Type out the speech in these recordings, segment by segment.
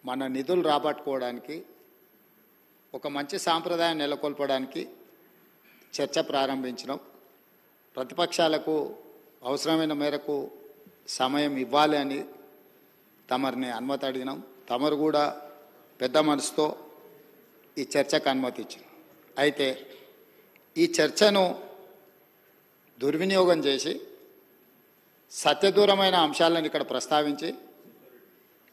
మన నిధులు రాబట్టుకోవడానికి ఒక మంచి సాంప్రదాయం నెలకొల్పడానికి చర్చ ప్రారంభించినాం. ప్రతిపక్షాలకు అవసరమైన మేరకు సమయం ఇవ్వాలి అని తమరిని అనుమతి అడిగినాం. తమరు కూడా పెద్ద మనసుతో ఈ చర్చకు అనుమతి ఇచ్చారు. అయితే ఈ చర్చను దుర్వినియోగం చేసి సత్యదూరమైన అంశాలను ఇక్కడ ప్రస్తావించి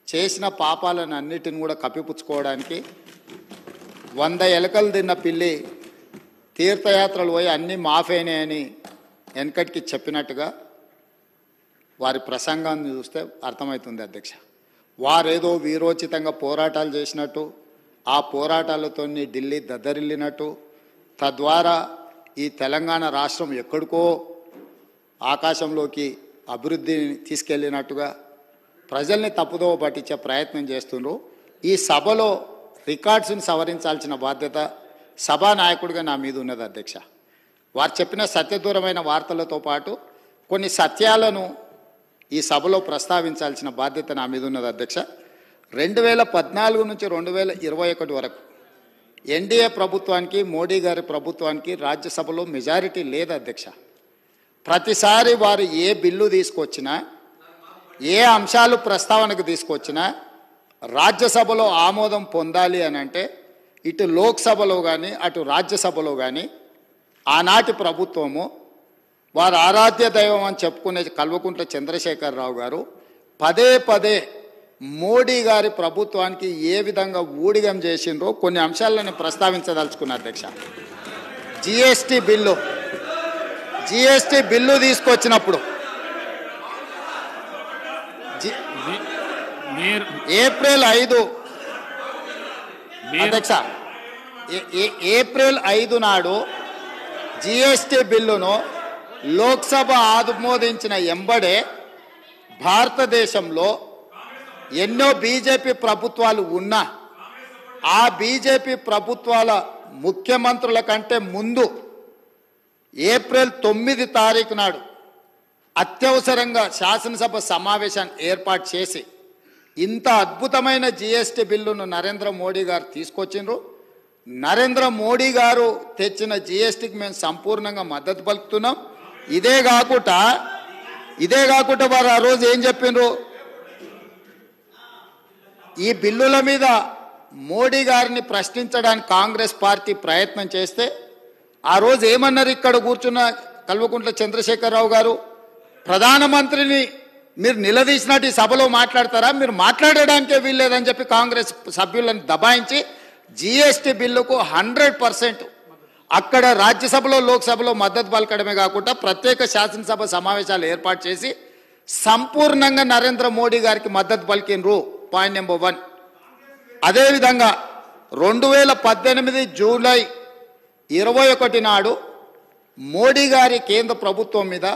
చేసిన పాపాలను అన్నిటిని కూడా కప్పిపుచ్చుకోవడానికి 100 ఎలకలు తిన్న పిల్లి తీర్థయాత్రలు పోయి అన్నీ మాఫైనాయని వెనకటికి చెప్పినట్టుగా వారి ప్రసంగాన్ని చూస్తే అర్థమవుతుంది అధ్యక్ష. వారేదో వీరోచితంగా పోరాటాలు చేసినట్టు, ఆ పోరాటాలతో ఢిల్లీ దద్దరిల్లినట్టు, తద్వారా ఈ తెలంగాణ రాష్ట్రం ఎక్కడికో ఆకాశంలోకి అభివృద్ధిని తీసుకెళ్ళినట్టుగా ప్రజల్ని తప్పుదోవ పట్టించే ప్రయత్నం చేస్తున్నారు. ఈ సభలో రికార్డ్స్ని సవరించాల్సిన బాధ్యత సభానాయకుడిగా నా మీద ఉన్నది అధ్యక్ష. వారు చెప్పిన సత్యదూరమైన వార్తలతో పాటు కొన్ని సత్యాలను ఈ సభలో ప్రస్తావించాల్సిన బాధ్యత నా మీద ఉన్నది అధ్యక్ష. 2014 నుంచి 2021 వరకు ఎన్డీఏ ప్రభుత్వానికి, మోడీ గారి ప్రభుత్వానికి రాజ్యసభలో మెజారిటీ లేదు అధ్యక్ష. ప్రతిసారి వారు ఏ బిల్లు తీసుకొచ్చినా, ఏ అంశాలు ప్రస్తావనకు తీసుకొచ్చినా రాజ్యసభలో ఆమోదం పొందాలి అని అంటే ఇటు లోక్సభలో కానీ అటు రాజ్యసభలో కానీ ఆనాటి ప్రభుత్వము వారు ఆరాధ్య దైవం అని చెప్పుకునే కల్వకుంట్ల చంద్రశేఖరరావు గారు పదే పదే మోడీ గారి ప్రభుత్వానికి ఏ విధంగా ఊడిగం చేసిండ్రో కొన్ని అంశాలను ప్రస్తావించదలుచుకున్నా అధ్యక్ష. జిఎస్టీ బిల్లు తీసుకొచ్చినప్పుడు ఏప్రిల్ 5 అధ్యక్ష, ఏప్రిల్ 5 నాడు జిఎస్టీ బిల్లును లోక్సభ ఆమోదించిన ఎంబడే భారతదేశంలో ఎన్నో బీజేపీ ప్రభుత్వాలు ఉన్నా ఆ బీజేపీ ప్రభుత్వాల ముఖ్యమంత్రుల కంటే ముందు ఏప్రిల్ 9 తారీఖు నాడు అత్యవసరంగా శాసనసభ సమావేశాన్ని ఏర్పాటు చేసి ఇంత అద్భుతమైన జిఎస్టీ బిల్లును నరేంద్ర మోడీ గారు తీసుకొచ్చిండ్రు. నరేంద్ర మోడీ గారు తెచ్చిన జిఎస్టీకి మేము సంపూర్ణంగా మద్దతు పలుకుతున్నాం. ఇదే కాకుండా వారు ఆ రోజు ఏం చెప్పిండ్రు, ఈ బిల్లుల మీద మోడీ గారిని ప్రశ్నించడానికి కాంగ్రెస్ పార్టీ ప్రయత్నం చేస్తే ఆ రోజు ఏమన్నారు, ఇక్కడ కూర్చున్న కల్వకుంట్ల చంద్రశేఖరరావు గారు, ప్రధానమంత్రిని మీరు నిలదీసినట్టు ఈ సభలో మాట్లాడతారా, మీరు మాట్లాడడానికే వీల్లేదని చెప్పి కాంగ్రెస్ సభ్యులను దబాయించి జిఎస్టీ బిల్లుకు 100% అక్కడ రాజ్యసభలో లోక్సభలో మద్దతు పలకడమే కాకుండా ప్రత్యేక శాసనసభ సమావేశాలు ఏర్పాటు చేసి సంపూర్ణంగా నరేంద్ర మోడీ గారికి మద్దతు పలికినరు. Point number 1. అదేవిధంగా 2018 జూలై 21 నాడు మోడీ గారి కేంద్ర ప్రభుత్వం మీద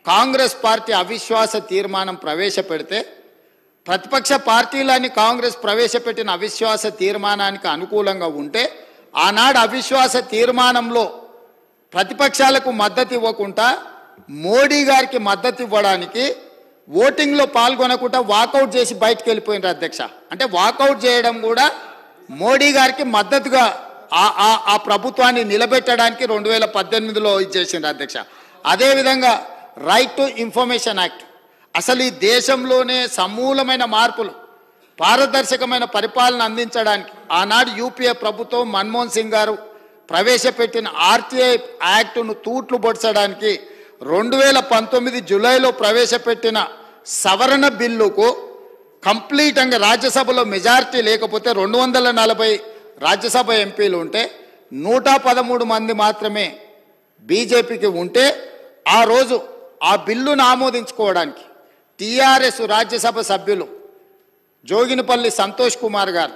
కాంగ్రెస్ పార్టీ అవిశ్వాస తీర్మానం ప్రవేశపెడితే ప్రతిపక్ష పార్టీలని కాంగ్రెస్ ప్రవేశపెట్టిన అవిశ్వాస తీర్మానానికి అనుకూలంగా ఉంటే ఆనాడు అవిశ్వాస తీర్మానంలో ప్రతిపక్షాలకు మద్దతు ఇవ్వకుండా మోడీ గారికి మద్దతు ఇవ్వడానికి ఓటింగ్లో పాల్గొనకుండా వాకౌట్ చేసి బయటకు వెళ్ళిపోయినారు అధ్యక్ష. అంటే వాకౌట్ చేయడం కూడా మోడీ గారికి మద్దతుగా ఆ ప్రభుత్వాన్ని నిలబెట్టడానికి 2018లో ఇచ్చేసిండ్రు అధ్యక్ష. అదేవిధంగా రైట్ టు ఇన్ఫర్మేషన్ యాక్ట్, అసలు ఈ దేశంలోనే సమూలమైన మార్పులు, పారదర్శకమైన పరిపాలన అందించడానికి ఆనాడు యూపీఏ ప్రభుత్వం మన్మోహన్ సింగ్ గారు ప్రవేశపెట్టిన ఆర్టీఐ యాక్టును తూట్లు పొడచడానికి 2019 జూలైలో ప్రవేశపెట్టిన సవరణ బిల్లుకు కంప్లీట్గా రాజ్యసభలో మెజారిటీ లేకపోతే 240 రాజ్యసభ ఎంపీలు ఉంటే 113 మంది మాత్రమే బీజేపీకి ఉంటే ఆ రోజు ఆ బిల్లును ఆమోదించుకోవడానికి టీఆర్ఎస్ రాజ్యసభ సభ్యులు జోగినిపల్లి సంతోష్ కుమార్ గారు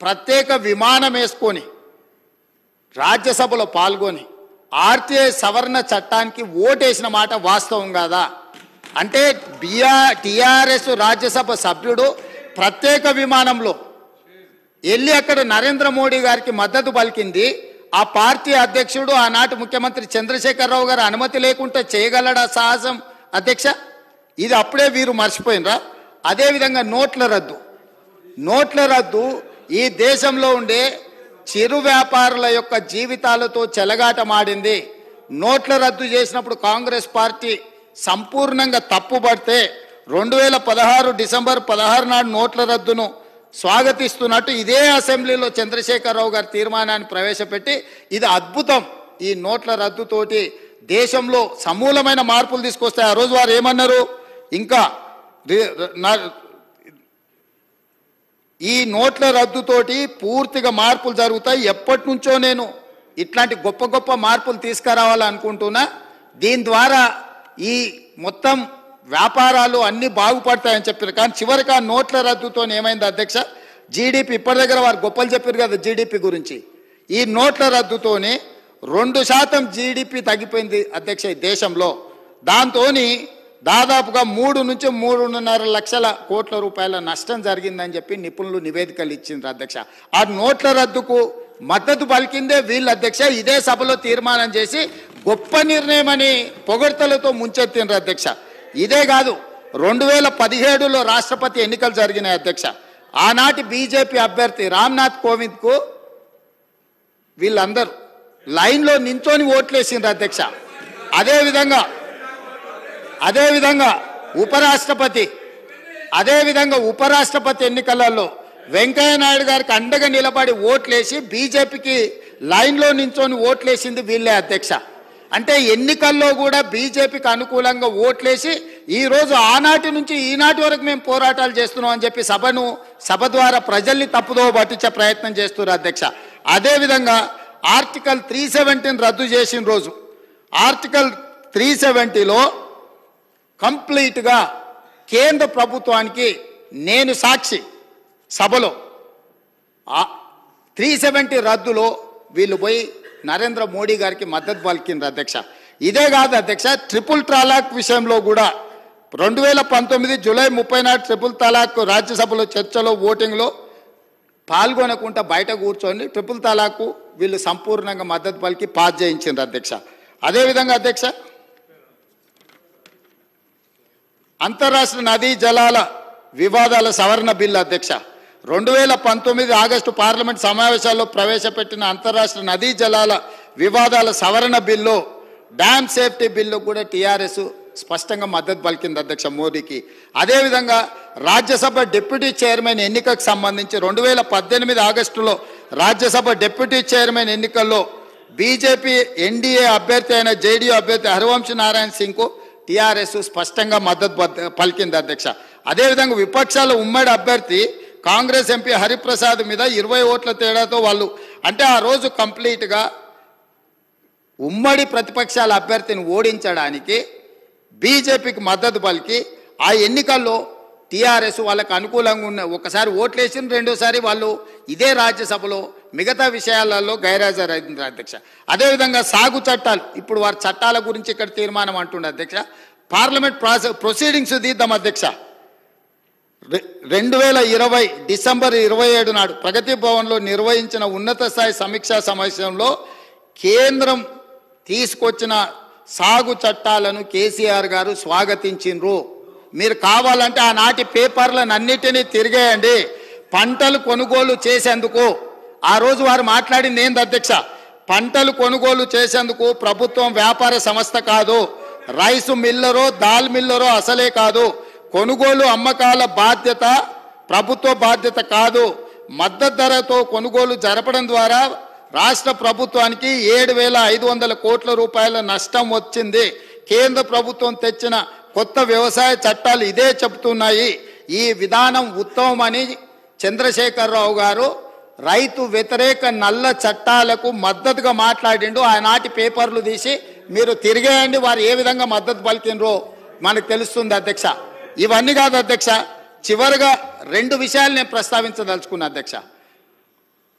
ప్రత్యేక విమానం వేసుకొని రాజ్యసభలో పాల్గొని ఆర్టీఐ సవరణ చట్టానికి ఓటేసిన మాట వాస్తవం కాదా? అంటే టీఆర్ఎస్ రాజ్యసభ సభ్యుడు ప్రత్యేక విమానంలో వెళ్ళి అక్కడ నరేంద్ర మోడీ గారికి మద్దతు పలికింది. ఆ పార్టీ అధ్యక్షుడు ఆనాటి ముఖ్యమంత్రి చంద్రశేఖరరావు గారు అనుమతి లేకుండా చేయగలడా సాహసం అధ్యక్ష? ఇది అప్పుడే వీరు మర్చిపోయినరా? అదేవిధంగా నోట్ల రద్దు, నోట్ల రద్దు ఈ దేశంలో ఉండే చిరు వ్యాపారుల యొక్క జీవితాలతో చెలగాటమాడింది. నోట్ల రద్దు చేసినప్పుడు కాంగ్రెస్ పార్టీ సంపూర్ణంగా తప్పుపడితే 2016 డిసెంబర్ 16 నాడు నోట్ల రద్దును స్వాగతిస్తున్నట్టు ఇదే అసెంబ్లీలో చంద్రశేఖరరావు గారు తీర్మానాన్ని ప్రవేశపెట్టి ఇది అద్భుతం, ఈ నోట్ల రద్దుతోటి దేశంలో సమూలమైన మార్పులు తీసుకొస్తాయి. ఆ రోజు వారు ఏమన్నారు, ఇంకా ఈ నోట్ల రద్దుతోటి పూర్తిగా మార్పులు జరుగుతాయి, ఎప్పటి నుంచో నేను ఇట్లాంటి గొప్ప గొప్ప మార్పులు తీసుకురావాలనుకుంటున్నా, దీని ద్వారా ఈ మొత్తం వ్యాపారాలు అన్నీ బాగుపడతాయని చెప్పారు. కానీ చివరికి ఆ నోట్ల రద్దుతో ఏమైంది అధ్యక్ష, జీడిపి ఇప్పటి దగ్గర వారు గొప్పలు చెప్పారు కదా జీడిపి గురించి, ఈ నోట్ల రద్దుతోని 2% జీడిపి తగ్గిపోయింది అధ్యక్ష ఈ దేశంలో. దాంతో దాదాపుగా 3 నుంచి 3.5 లక్షల కోట్ల రూపాయల నష్టం జరిగిందని చెప్పి నిపుణులు నివేదికలు ఇచ్చిండ్రు అధ్యక్ష. ఆ నోట్ల రద్దుకు మద్దతు పలికిందే వీళ్ళు అధ్యక్ష. ఇదే సభలో తీర్మానం చేసి గొప్ప నిర్ణయం అని పొగడ్తలతో ముంచెత్తిండ్రు అధ్యక్ష. ఇదే కాదు, 2017లో రాష్ట్రపతి ఎన్నికలు జరిగినాయి అధ్యక్ష. ఆనాటి బీజేపీ అభ్యర్థి రామ్నాథ్ కోవింద్కు వీళ్ళందరూ లైన్లో నించొని ఓట్లేసిండ్రు అధ్యక్ష. అదేవిధంగా ఉపరాష్ట్రపతి ఎన్నికలలో వెంకయ్య నాయుడు గారికి అండగా నిలబడి ఓట్లేసి బీజేపీకి లైన్లో నించొని ఓట్లేసింది వీళ్ళే అధ్యక్ష. అంటే ఎన్నికల్లో కూడా బీజేపీకి అనుకూలంగా ఓట్లేసి ఈరోజు ఆనాటి నుంచి ఈనాటి వరకు మేము పోరాటాలు చేస్తున్నాం అని చెప్పి సభ ద్వారా ప్రజల్ని తప్పుదో పట్టించే ప్రయత్నం చేస్తున్నారు అధ్యక్ష. అదేవిధంగా ఆర్టికల్ 370 రద్దు చేసిన రోజు ఆర్టికల్ 370లో కంప్లీట్గా కేంద్ర ప్రభుత్వానికి నేను సాక్షి, సభలో 370 రద్దులో వీళ్ళు పోయి నరేంద్ర మోడీ గారికి మద్దతు పలికిండ్రు అధ్యక్ష. ఇదే కాదు అధ్యక్ష, ట్రిపుల్ తలాక్ విషయంలో కూడా 2019 జూలై 30 నాడు ట్రిపుల్ తలాక్ రాజ్యసభలో చర్చలో ఓటింగ్లో పాల్గొనకుండా బయట కూర్చొని ట్రిపుల్ తలాక్ వీళ్ళు సంపూర్ణంగా మద్దతు పలికి పాస్ చేయించిండ్రు అధ్యక్ష. అదేవిధంగా అధ్యక్ష, అంతర్రాష్ట్ర నదీ జలాల వివాదాల సవరణ బిల్లు అధ్యక్ష 2019 ఆగస్టు పార్లమెంట్ సమావేశాల్లో ప్రవేశపెట్టిన అంతర్రాష్ట్ర నదీ జలాల వివాదాల సవరణ బిల్లు, డ్యామ్ సేఫ్టీ బిల్లు కూడా టీఆర్ఎస్ స్పష్టంగా మద్దతు పలికింది అధ్యక్ష మోడీకి. అదేవిధంగా రాజ్యసభ డిప్యూటీ చైర్మన్ ఎన్నికకు సంబంధించి 2018 ఆగస్టులో రాజ్యసభ డిప్యూటీ చైర్మన్ ఎన్నికల్లో బీజేపీ ఎన్డీఏ అభ్యర్థి అయిన జేడీయూ అభ్యర్థి హరివంశ్ నారాయణ సింగ్కు టీఆర్ఎస్ స్పష్టంగా మద్దతు పలికింది అధ్యక్ష. అదేవిధంగా విపక్షాల ఉమ్మడి అభ్యర్థి కాంగ్రెస్ ఎంపీ హరిప్రసాద్ మీద 20 ఓట్ల తేడాతో వాళ్ళు, అంటే ఆ రోజు కంప్లీట్గా ఉమ్మడి ప్రతిపక్షాల అభ్యర్థిని ఓడించడానికి బీజేపీకి మద్దతు పలికి ఆ ఎన్నికల్లో టీఆర్ఎస్ వాళ్ళకు అనుకూలంగా ఉన్న ఒకసారి ఓట్లేసిన రెండోసారి వాళ్ళు ఇదే రాజ్యసభలో మిగతా విషయాలలో గైర్హాజరైంది అధ్యక్ష. అదేవిధంగా సాగు చట్టాలు, ఇప్పుడు వారి చట్టాల గురించి ఇక్కడ తీర్మానం అంటుండే అధ్యక్ష. పార్లమెంట్ ప్రొసీడింగ్స్ తీద్దాం అధ్యక్ష. 2020 డిసెంబర్ 27 నాడు ప్రగతి భవన్లో నిర్వహించిన ఉన్నత స్థాయి సమీక్షా సమావేశంలో కేంద్రం తీసుకొచ్చిన సాగు చట్టాలను కేసీఆర్ గారు స్వాగతించిండ్రు. మీరు కావాలంటే ఆనాటి పేపర్లను అన్నిటినీ తిరిగేయండి. పంటలు కొనుగోలు చేసేందుకు ఆ రోజు వారు మాట్లాడింది ఏంది అధ్యక్ష, పంటలు కొనుగోలు చేసేందుకు ప్రభుత్వం వ్యాపార సంస్థ కాదు, రైసు మిల్లరో దాల్ మిల్లరో అసలే కాదు, కొనుగోలు అమ్మకాల బాధ్యత ప్రభుత్వ బాధ్యత కాదు, మద్దతు ధరతో కొనుగోలు జరపడం ద్వారా రాష్ట్ర ప్రభుత్వానికి 7,500 కోట్ల రూపాయల నష్టం వచ్చింది. కేంద్ర ప్రభుత్వం తెచ్చిన కొత్త వ్యవసాయ చట్టాలు ఇదే చెబుతున్నాయి. ఈ విధానం ఉత్తమమని చంద్రశేఖరరావు గారు రైతు వ్యతిరేక నల్ల చట్టాలకు మద్దతుగా మాట్లాడిండు. ఆనాటి పేపర్లు తీసి మీరు తిరిగేయండి, వారు ఏ విధంగా మద్దతు పలికినరో మనకు తెలుస్తుంది అధ్యక్ష. ఇవన్నీ కాదు అధ్యక్ష, చివరిగా 2 విషయాలు నేను ప్రస్తావించదలుచుకున్నా అధ్యక్ష.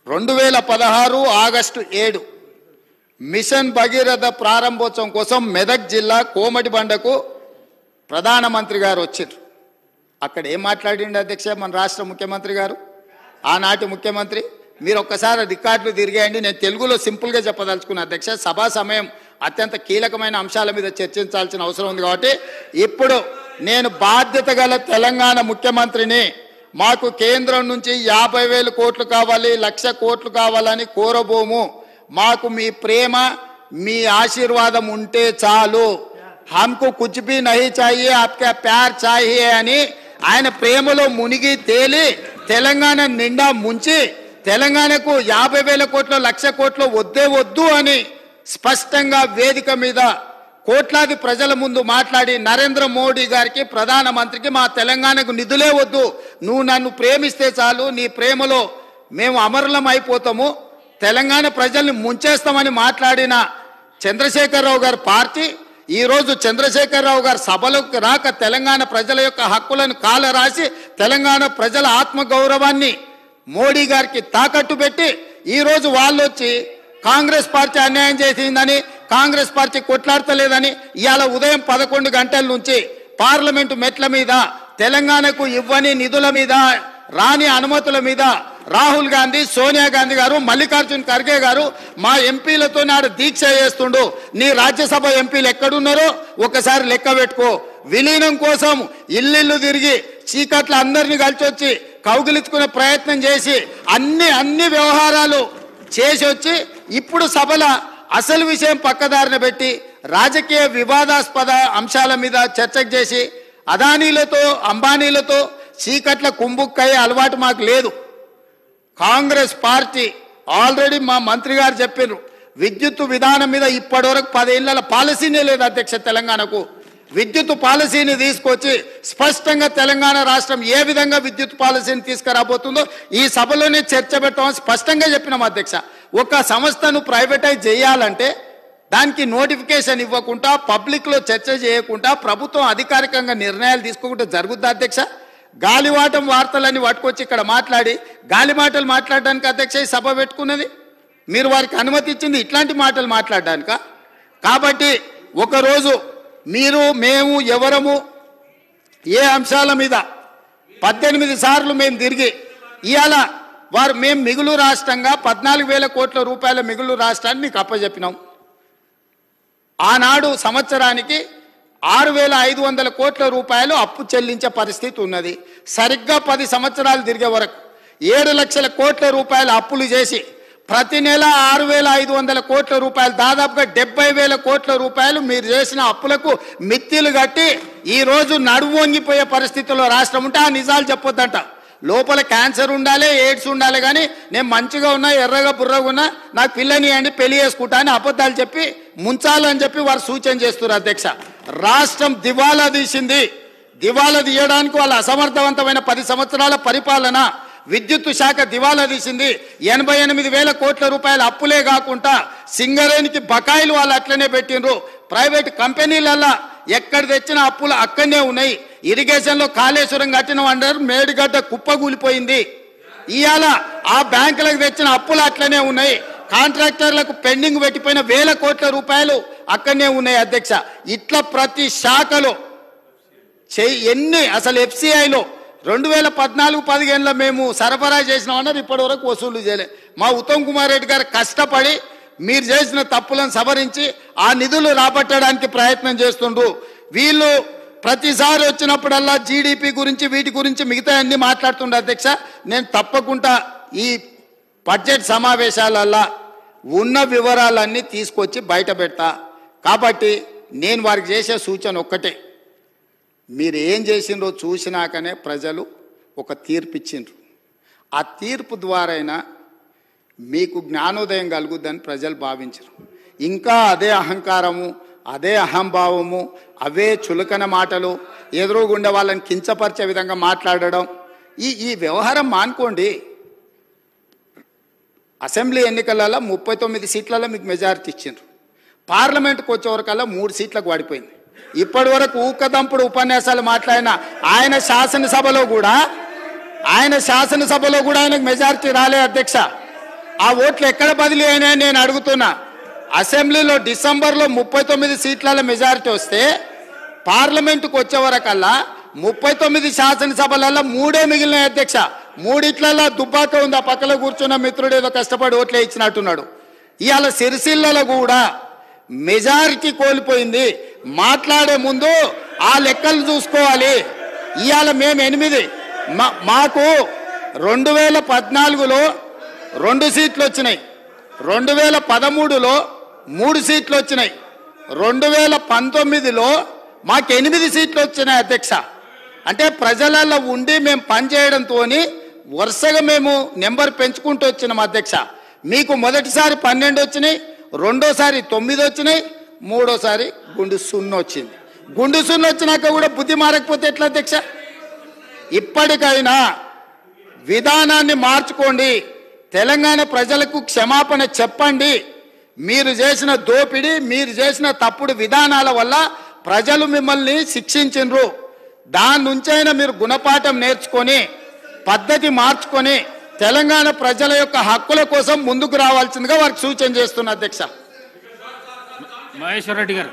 2016 ఆగస్టు 7 మిషన్ భగీరథ ప్రారంభోత్సవం కోసం మెదక్ జిల్లా కోమటిబండకు ప్రధానమంత్రి గారు వచ్చారు. అక్కడ ఏం మాట్లాడిండు అధ్యక్ష మన రాష్ట్ర ముఖ్యమంత్రి గారు, ఆనాటి ముఖ్యమంత్రి? మీరు ఒక్కసారి రికార్డులు తిరిగేయండి. నేను తెలుగులో సింపుల్గా చెప్పదలుచుకున్న అధ్యక్ష, సభా సమయం అత్యంత కీలకమైన అంశాల మీద చర్చించాల్సిన అవసరం ఉంది కాబట్టి ఇప్పుడు నేను బాధ్యత గల తెలంగాణ ముఖ్యమంత్రిని మాకు కేంద్రం నుంచి 50,000 కోట్లు కావాలి, 1,00,000 కోట్లు కావాలని కోరబోము. మాకు మీ ప్రేమ, మీ ఆశీర్వాదం ఉంటే చాలు. హమ్కు కుచ్ భీ నహీ చాహియే, ఆప్కా ప్యార్ చాహియే అని ఆయన ప్రేమలో మునిగి తేలి తెలంగాణ నిండా ముంచి తెలంగాణకు 50,000 కోట్లు, 1,00,000 కోట్లు వద్దే వద్దు అని స్పష్టంగా వేదిక మీద కోట్లాది ప్రజల ముందు మాట్లాడి నరేంద్ర మోడీ గారికి, ప్రధానమంత్రికి మా తెలంగాణకు నిధులే వద్దు, నువ్వు నన్ను ప్రేమిస్తే చాలు, నీ ప్రేమలో మేము అమరులం అయిపోతాము, తెలంగాణ ప్రజల్ని ముంచేస్తామని మాట్లాడిన చంద్రశేఖరరావు గారి పార్టీ ఈరోజు చంద్రశేఖరరావు గారు సభలోకి రాక తెలంగాణ ప్రజల యొక్క హక్కులను కాలరాసి తెలంగాణ ప్రజల ఆత్మగౌరవాన్ని మోడీ గారికి తాకట్టు పెట్టి ఈరోజు వాళ్ళు వచ్చి కాంగ్రెస్ పార్టీ అన్యాయం చేసిందని, కాంగ్రెస్ పార్టీ కొట్లాడతలేదని ఇవాళ ఉదయం 11 గంటల నుంచి పార్లమెంటు మెట్ల మీద తెలంగాణకు ఇవ్వని నిధుల మీద, రాని అనుమతుల మీద రాహుల్ గాంధీ, సోనియా గాంధీ గారు, మల్లికార్జున్ ఖర్గే గారు మా ఎంపీలతో నాడు దీక్ష చేస్తుండు. నీ రాజ్యసభ ఎంపీలు ఎక్కడున్నారో ఒకసారి లెక్క పెట్టుకో. విలీనం కోసం ఇల్లు తిరిగి చీకట్ల అందరినీ కలిసి వచ్చి కౌగిలించుకునే ప్రయత్నం చేసి అన్ని వ్యవహారాలు చేసి వచ్చి ఇప్పుడు సభల అసలు విషయం పక్కదారిన పెట్టి రాజకీయ వివాదాస్పద అంశాల మీద చర్చకు చేసి అదానీలతో, అంబానీలతో చీకట్ల కుంభుక్కయ్యే అలవాటు మాకు లేదు. కాంగ్రెస్ పార్టీ ఆల్రెడీ మా మంత్రి గారు చెప్పారు, విద్యుత్ విధానం మీద ఇప్పటివరకు 10 ఏళ్ల పాలసీనే లేదు అధ్యక్ష. తెలంగాణకు విద్యుత్ పాలసీని తీసుకొచ్చి స్పష్టంగా తెలంగాణ రాష్ట్రం ఏ విధంగా విద్యుత్ పాలసీని తీసుకురాబోతుందో ఈ సభలోనే చర్చ పెట్టమని స్పష్టంగా చెప్పినాం అధ్యక్ష. ఒక సంస్థను ప్రైవేటైజ్ చేయాలంటే దానికి నోటిఫికేషన్ ఇవ్వకుండా, పబ్లిక్లో చర్చ చేయకుండా, ప్రభుత్వం అధికారికంగా నిర్ణయాలు తీసుకోకుండా జరుగుద్దా అధ్యక్ష? గాలివాటం వార్తలన్నీ పట్టుకొచ్చి ఇక్కడ మాట్లాడి గాలి మాటలు మాట్లాడడానికి అధ్యక్ష ఈ సభ పెట్టుకున్నది. మీరు వారికి అనుమతి ఇచ్చింది ఇట్లాంటి మాటలు మాట్లాడడానిక? కాబట్టి ఒకరోజు మీరు, మేము, ఎవరము ఏ అంశాల మీద 18 సార్లు మేము తిరిగి ఇవాళ మేము మిగులు రాష్ట్రంగా 14,000 కోట్ల రూపాయల మిగులు రాష్ట్రాన్ని మీకు అప్పచెప్పినాం. ఆనాడు సంవత్సరానికి 6,500 కోట్ల రూపాయలు అప్పు చెల్లించే పరిస్థితి ఉన్నది. సరిగ్గా 10 సంవత్సరాలు తిరిగే వరకు 7 లక్షల కోట్ల రూపాయల అప్పులు చేసి ప్రతి నెల 6,500 కోట్ల రూపాయలు, దాదాపుగా 70,000 కోట్ల రూపాయలు మీరు చేసిన అప్పులకు మిత్తిలు కట్టి ఈరోజు నడుము వంగిపోయే పరిస్థితుల్లో రాష్ట్రం ఉంటే ఆ నిజాలు చెప్పొద్దంట. లోపల క్యాన్సర్ ఉండాలి, ఎయిడ్స్ ఉండాలి, కానీ నేను మంచిగా ఉన్నా, ఎర్రగా బుర్రగా ఉన్నా, నాకు పిల్లని అండి పెళ్లి చేసుకుంటా అని అబద్ధాలు చెప్పి ముంచాలని చెప్పి వారు సూచన చేస్తున్నారు అధ్యక్ష. రాష్ట్రం దివాలా తీసింది. దివాలా తీయడానికి వాళ్ళ అసమర్థవంతమైన 10 సంవత్సరాల పరిపాలన, విద్యుత్ శాఖ దివాలా తీసింది. 88,000 కోట్ల రూపాయల అప్పులే కాకుండా సింగరేణికి బకాయిలు వాళ్ళు అట్లనే పెట్టిండ్రు. ప్రైవేట్ కంపెనీలల్లా ఎక్కడ తెచ్చిన అప్పులు అక్కడనే ఉన్నాయి. ఇరిగేషన్లో కాళేశ్వరం కట్టిన అంటారు, మేడిగడ్డ కుప్పగూలిపోయింది. ఇవాళ ఆ బ్యాంకులకు తెచ్చిన అప్పులు అట్లనే ఉన్నాయి. కాంట్రాక్టర్లకు పెండింగ్ పెట్టిపోయిన 1,000 కోట్ల రూపాయలు అక్కడనే ఉన్నాయి అధ్యక్ష. ఇట్లా ప్రతి శాఖలో ఎన్ని అసలు FCIలో 2014-15లో మేము సరఫరా చేసినామన్నారు, ఇప్పటి వరకు వసూలు చేయలే. మా ఉత్తమ్ కుమార్ రెడ్డి గారు కష్టపడి మీరు చేసిన తప్పులను సవరించి ఆ నిధులు రాబట్టడానికి ప్రయత్నం చేస్తుండ్రు. వీళ్ళు ప్రతిసారి వచ్చినప్పుడల్లా జీడిపి గురించి, వీటి గురించి మిగతా అన్ని మాట్లాడుతుండ్రు అధ్యక్ష. నేను తప్పకుండా ఈ బడ్జెట్ సమావేశాలల్లో ఉన్న వివరాలన్నీ తీసుకొచ్చి బయట పెడతా. కాబట్టి నేను వారికి చేసే సూచన ఒక్కటే, మీరు ఏం చేసిండ్రో చూసినాకనే ప్రజలు ఒక తీర్పు ఇచ్చిండ్రు. ఆ తీర్పు ద్వారైనా మీకు జ్ఞానోదయం కలుగుద్దని ప్రజలు భావించరు. ఇంకా అదే అహంకారము, అదే అహంభావము, అవే చులకన మాటలు, ఎదురుగుండా వాళ్ళని కించపరిచే విధంగా మాట్లాడడం, ఈ వ్యవహారం మానుకోండి. అసెంబ్లీ ఎన్నికలలో 39 సీట్లలో మీకు మెజారిటీ ఇచ్చిండ్రు. పార్లమెంట్కి వచ్చేవరకల్లా 3 సీట్లకు పడిపోయింది. ఇప్పటి వరకు ఊకదంపుడు ఉపన్యాసాలు మాట్లాడిన ఆయన శాసనసభలో కూడా ఆయనకు మెజారిటీ రాలే అధ్యక్ష. ఆ ఓట్లు ఎక్కడ బదిలీ అయినాయని నేను అడుగుతున్నా. అసెంబ్లీలో డిసెంబర్లో 39 సీట్ల మెజారిటీ వస్తే పార్లమెంటుకు వచ్చేవరకల్లా 39 శాసనసభలలో 3 మిగిలినాయి అధ్యక్ష. 3 దుబ్బాక ఉంది. ఆ పక్కలో కూర్చున్న మిత్రుడు ఏదో కష్టపడి ఓట్లే ఇచ్చినట్టున్నాడు. ఇవాళ సిరిసిల్లలో కూడా మెజారిటీ కోల్పోయింది. మాట్లాడే ముందు ఆ లెక్కలు చూసుకోవాలి. ఇవాళ మేము 8 మాకు 2014లో 2 సీట్లు వచ్చినాయి, 2013లో 3 సీట్లు వచ్చినాయి, 2019లో మాకు 8 సీట్లు వచ్చినాయి అధ్యక్ష. అంటే ప్రజలలో ఉండి మేము పనిచేయడంతో వరుసగా మేము నెంబర్ పెంచుకుంటూ వచ్చినాం అధ్యక్ష. మీకు మొదటిసారి 12 వచ్చినాయి, రెండోసారి 9 వచ్చినాయి, మూడోసారి గుండు 0 వచ్చింది. గుండు 0 వచ్చినాక కూడా బుద్ధి మారకపోతే ఎట్లా అధ్యక్ష? ఇప్పటికైనా విధానాన్ని మార్చుకోండి, తెలంగాణ ప్రజలకు క్షమాపణ చెప్పండి. మీరు చేసిన దోపిడీ, మీరు చేసిన తప్పుడు విధానాల వల్ల ప్రజలు మిమ్మల్ని శిక్షించిండ్రు. దాని నుంచైనా మీరు గుణపాఠం నేర్చుకొని పద్ధతి మార్చుకొని తెలంగాణ ప్రజల యొక్క హక్కుల కోసం ముందుకు రావాల్సిందిగా వారికి సూచన చేస్తున్నా అధ్యక్ష. మహేశ్వర్ రెడ్డి గారు.